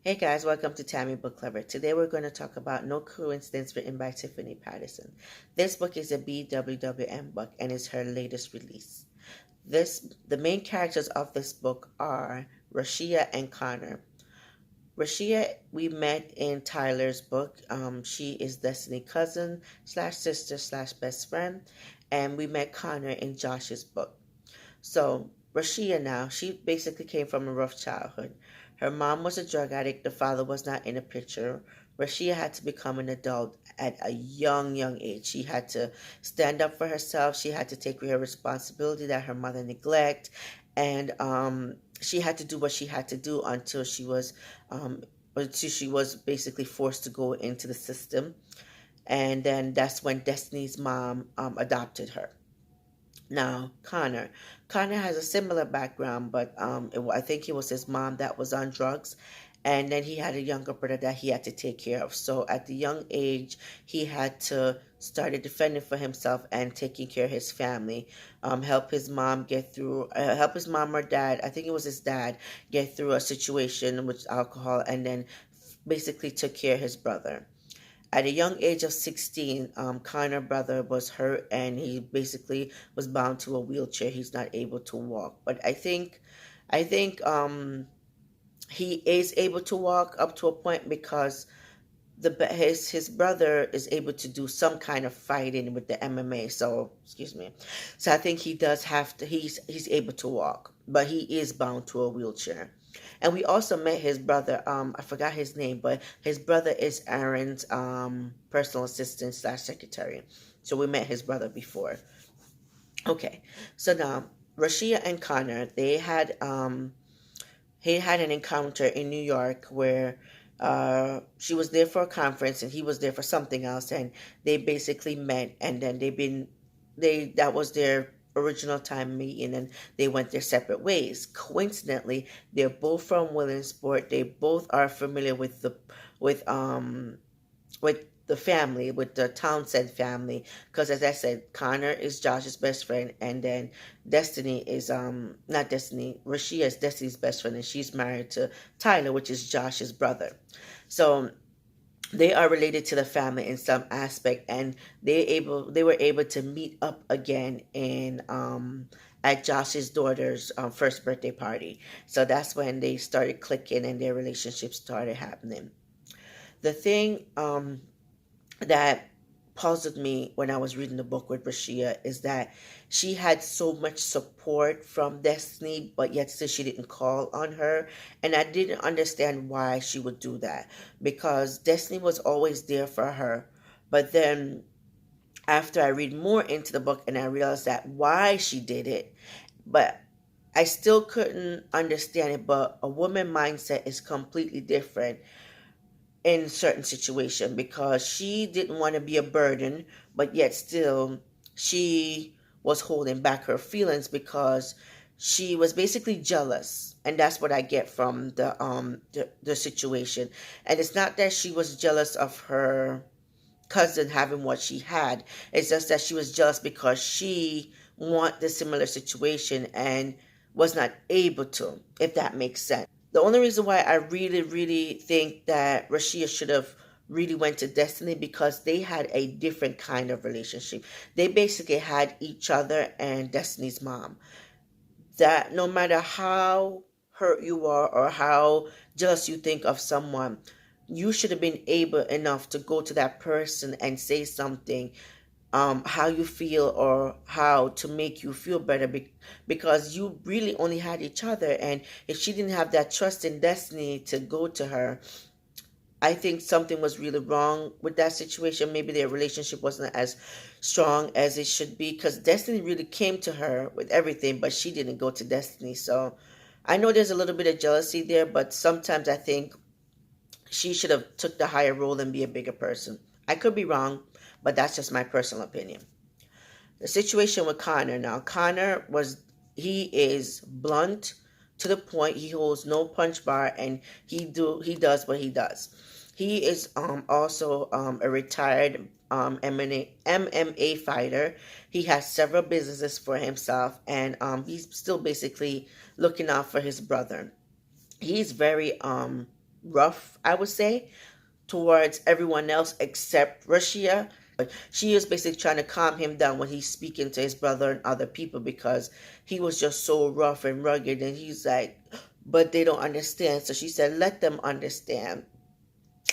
Hey guys, welcome to Tammy Book Clubber. Today we're going to talk about No Coincidence, written by Tiffany Patterson. This book is a BWWM book and is her latest release. The main characters of this book are Rashia and Connor. Rashia, we met in Tyler's book. She is Destiny's cousin slash sister slash best friend, and we met Connor in Josh's book. So Rashia now, she basically came from a rough childhood. Her mom was a drug addict. The father was not in the picture. Rashia had to become an adult at a young age. She had to stand up for herself. She had to take her responsibility that her mother neglected. And she had to do what she had to do until she was basically forced to go into the system. And then that's when Destiny's mom adopted her. Now, Connor has a similar background, but I think it was his mom that was on drugs, and then he had a younger brother that he had to take care of. So at the young age, he had to start defending for himself and taking care of his family, help his mom help his mom or dad, I think it was his dad, get through a situation with alcohol, and then basically took care of his brother. At a young age of 16, Connor's brother was hurt and he basically was bound to a wheelchair. He's not able to walk. But I think he is able to walk up to a point because his brother is able to do some kind of fighting with the MMA. So excuse me. So I think he does have to. He's able to walk, but he is bound to a wheelchair. And we also met his brother. I forgot his name, but his brother is Aaron's personal assistant slash secretary. So we met his brother before. Okay, so now Rashia and Connor, he had an encounter in New York where she was there for a conference and he was there for something else, and they basically met, and then that was their original time meeting, and they went their separate ways. Coincidentally, they're both from Williamsport. They both are familiar with um with the family, with the Townsend family, because as I said, Connor is Josh's best friend, and then Destiny is not Destiny, Rashia is Destiny's best friend, and she's married to Tyler, which is Josh's brother. So they are related to the family in some aspect, and they were able to meet up again in at Josh's daughter's first birthday party. So that's when they started clicking and their relationship started happening. The thing that puzzled me when I was reading the book with Rashia is that she had so much support from Destiny, but yet still she didn't call on her. And I didn't understand why she would do that, because Destiny was always there for her. But then after I read more into the book and I realized that why she did it, but I still couldn't understand it. But a woman mindset is completely different in certain situation, because she didn't want to be a burden, but yet still she was holding back her feelings because she was basically jealous. And that's what I get from the situation. And it's not that she was jealous of her cousin having what she had. It's just that she was jealous because she want the similar situation and was not able to, if that makes sense. The only reason why I really think that Rashia should have really went to Destiny, because they had a different kind of relationship. They basically had each other and Destiny's mom. That no matter how hurt you are or how jealous you think of someone, you should have been able enough to go to that person and say something, how you feel or how to make you feel better, because you really only had each other. And if she didn't have that trust in Destiny to go to her, I think something was really wrong with that situation. Maybe their relationship wasn't as strong as it should be, because Destiny really came to her with everything, but she didn't go to Destiny. So I know there's a little bit of jealousy there, but sometimes I think she should have took the higher role and be a bigger person. I could be wrong, but that's just my personal opinion. The situation with Connor now. He is blunt to the point. He holds no punch bar, and he does what he does. He is also a retired MMA fighter. He has several businesses for himself, and he's still basically looking out for his brother. He's very rough, I would say, towards everyone else except Rashia. She is basically trying to calm him down when he's speaking to his brother and other people because he was just so rough and rugged. And he's like, but they don't understand. So she said, let them understand.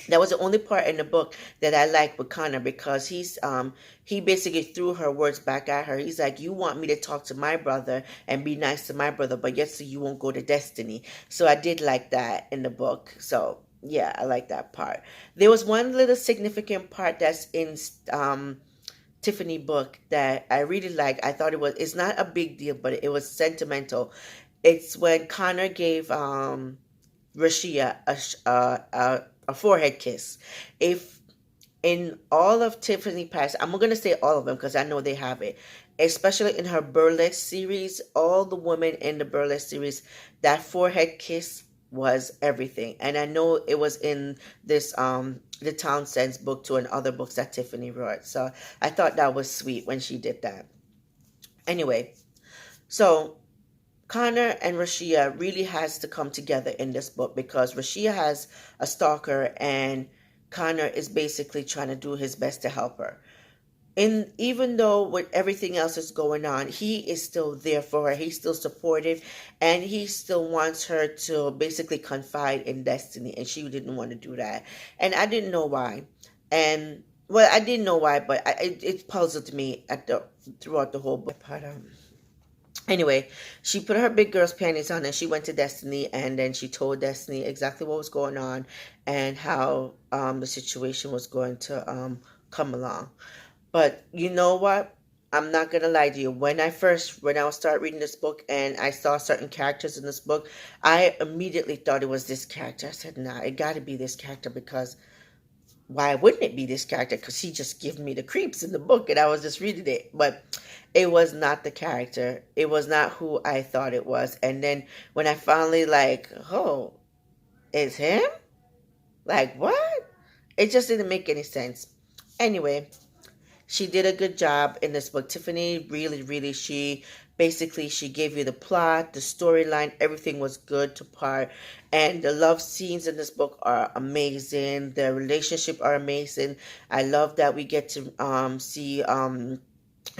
That was the only part in the book that I liked with Connor because he basically threw her words back at her. He's like, you want me to talk to my brother and be nice to my brother, but yet so you won't go to Destiny. So I did like that in the book. So yeah, I like that part. There was one little significant part that's in Tiffany book that I really like. I thought it's not a big deal, but it was sentimental. It's when Connor gave Rashia a forehead kiss. If in all of Tiffany Patterson, I'm going to say all of them because I know they have it, especially in her burlesque series, all the women in the burlesque series, that forehead kiss was everything. And I know it was in this the Townsend's book too and other books that Tiffany wrote. So I thought that was sweet when she did that. Anyway, so Connor and Rashia really has to come together in this book because Rashia has a stalker and Connor is basically trying to do his best to help her. And even though with everything else is going on, he is still there for her. He's still supportive and he still wants her to basically confide in Destiny, and she didn't want to do that. And I didn't know why. And well, I didn't know why, but it puzzled me throughout the whole book. Anyway, she put her big girl's panties on and she went to Destiny, and then she told Destiny exactly what was going on and how the situation was going to come along. But you know what? I'm not gonna lie to you. When I was start reading this book and I saw certain characters in this book, I immediately thought it was this character. I said, "Nah, it got to be this character because why wouldn't it be this character? Because he just gave me the creeps in the book and I was just reading it." But it was not the character. It was not who I thought it was. And then when I finally like, oh, it's him? Like what? It just didn't make any sense. Anyway, she did a good job in this book. Tiffany really, she gave you the plot, the storyline, everything was good to part. And the love scenes in this book are amazing. The relationship are amazing. I love that we get to see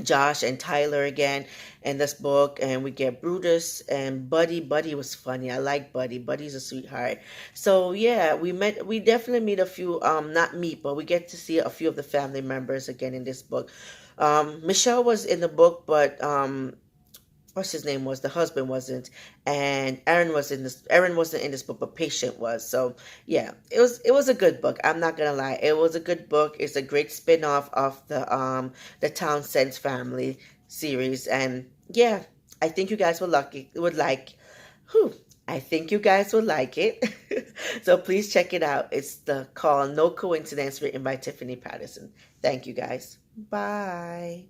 Josh and Tyler again in this book, and we get Brutus and Buddy. Buddy was funny. I like Buddy. Buddy's a sweetheart. So yeah, we definitely meet a few not meet, but we get to see a few of the family members again in this book. Michelle was in the book, but what's his name was the husband wasn't, and Aaron wasn't in this book, but Patient was. So yeah, it was a good book. I'm not gonna lie, it was a good book. It's a great spin-off of the Townsend Family series. And yeah, I think you guys would like whew, I think you guys would like it. So please check it out. It's the call No Coincidence, written by Tiffany Patterson. Thank you guys. Bye.